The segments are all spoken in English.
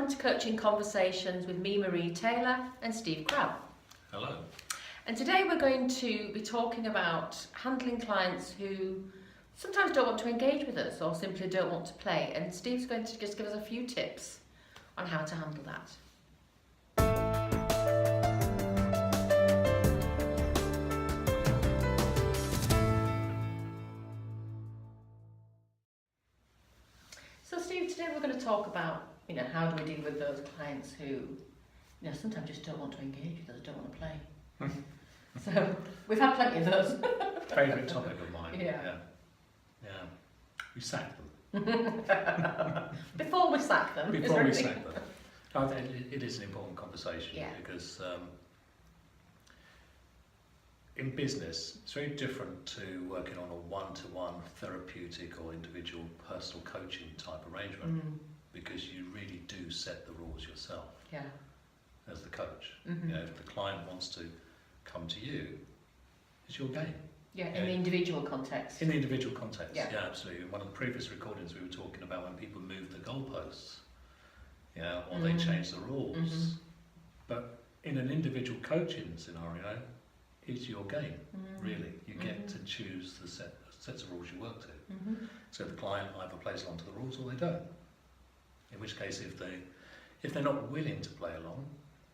welcome to Coaching Conversations with me, Marie Taylor, and Steve Crabb. Hello. And today we're going to be talking about handling clients who sometimes don't want to engage with us or simply don't want to play. And Steve's going to just give us a few tips on how to handle that. So Steve, today we're going to talk about, how do we deal with those clients who, sometimes just don't want to engage with us, don't want to play. So we've had plenty of those. Favourite topic of mine. Yeah. We sack them. Before we sack them. Before we sack them. I think it is an important conversation because in business, it's very different to working on a one-to-one therapeutic or individual personal coaching type arrangement because you really do set the rules yourself as the coach. If the client wants to come to you, it's your game. Yeah, in the individual context. In the individual context, yeah, absolutely. In one of the previous recordings we were talking about when people move the goalposts, or they change the rules. But in an individual coaching scenario, it's your game, really. You get to choose the sets of rules you work to. So the client either plays along to the rules or they don't. In which case, if they're not willing to play along,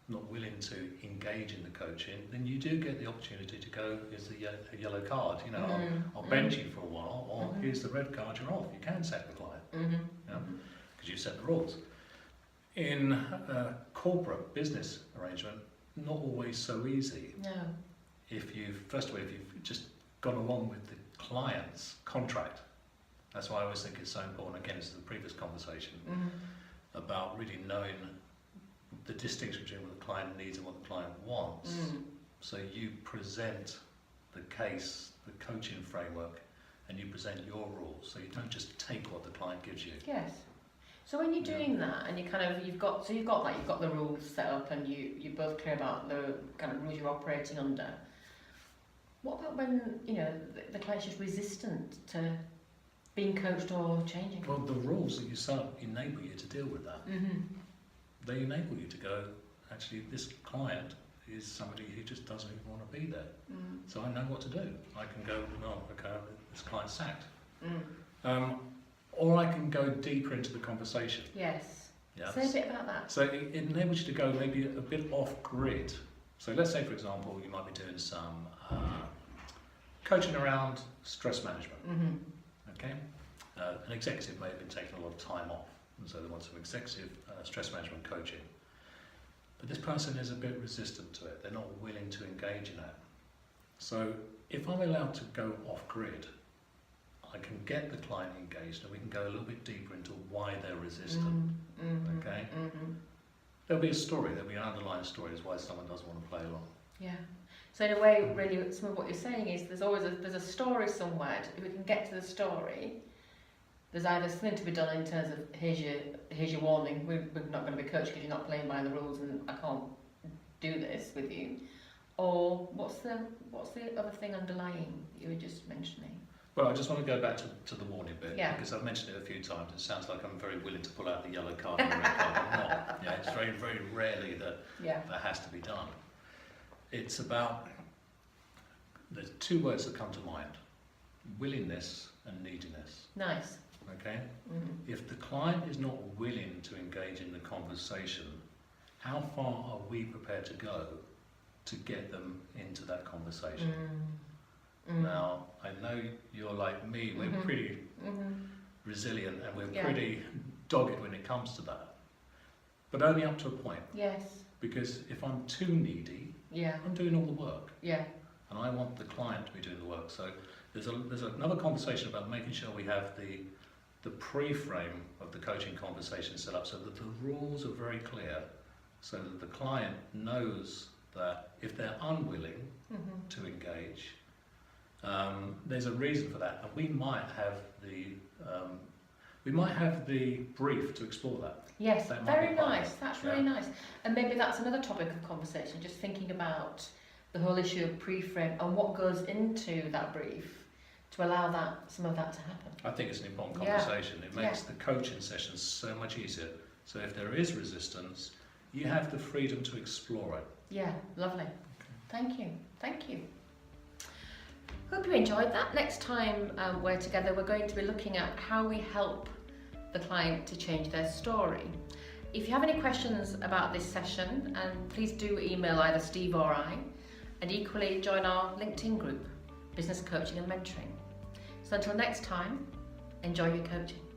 not willing to engage in the coaching, then you do get the opportunity to go, here's a yellow card, I'll bench you for a while, or here's the red card, you're off. You can sack the client, because you set the rules. In a corporate business arrangement, not always so easy. No. If you've just gone along with the client's contract, that's why I always think it's so important, again, it's the previous conversation, about really knowing the distinction between what the client needs and what the client wants. So you present the case, the coaching framework, and you present your rules. So you don't just take what the client gives you. Yes. So when you're doing that, and you've got the rules set up, and you're both clear about the kind of rules you're operating under. What about when the client's just resistant to being coached or changing? Well, the rules that you set up enable you to deal with that. They enable you to go, actually, this client is somebody who just doesn't even want to be there. So I know what to do. I can go, okay, this client's sacked. Or I can go deeper into the conversation. Yes. Say a bit about that. So it enables you to go maybe a bit off grid. So let's say, for example, you might be doing some coaching around stress management. Okay, an executive may have been taking a lot of time off, and so they want some executive stress management coaching. But this person is a bit resistant to it. They're not willing to engage in it. So if I'm allowed to go off grid, I can get the client engaged, and we can go a little bit deeper into why they're resistant. Okay. There'll be a story. There'll be an underlying story as why someone doesn't want to play along. Yeah. So in a way, really, some of what you're saying is there's a story somewhere. If we can get to the story, there's either something to be done in terms of here's your warning. We're not going to be coached because you're not playing by the rules, and I can't do this with you. Or what's the other thing underlying that you were just mentioning? Well, I just want to go back to the warning bit, because I've mentioned it a few times. It sounds like I'm very willing to pull out the yellow card and the red card. I'm not. It's very, very rarely that that has to be done. It's about, there's two words that come to mind: willingness and neediness. Nice. Okay? If the client is not willing to engage in the conversation, how far are we prepared to go to get them into that conversation? Now, I know you're like me, we're pretty resilient, and we're pretty dogged when it comes to that. But only up to a point. Yes. Because if I'm too needy, I'm doing all the work. Yeah. And I want the client to be doing the work. So there's another conversation about making sure we have the pre-frame of the coaching conversation set up so that the rules are very clear, so that the client knows that if they're unwilling to engage, there's a reason for that, and we might have the brief to explore that. Yes, very nice. That's really nice. And maybe that's another topic of conversation, just thinking about the whole issue of pre-frame and what goes into that brief to allow some of that to happen. I think it's an important conversation. It makes the coaching sessions so much easier, So if there is resistance, you have the freedom to explore it. Yeah, lovely. Thank you. Thank you. Hope you enjoyed that. Next time we're together, we're going to be looking at how we help the client to change their story. If you have any questions about this session, please do email either Steve or I, and equally join our LinkedIn group, Business Coaching and Mentoring. So until next time, enjoy your coaching.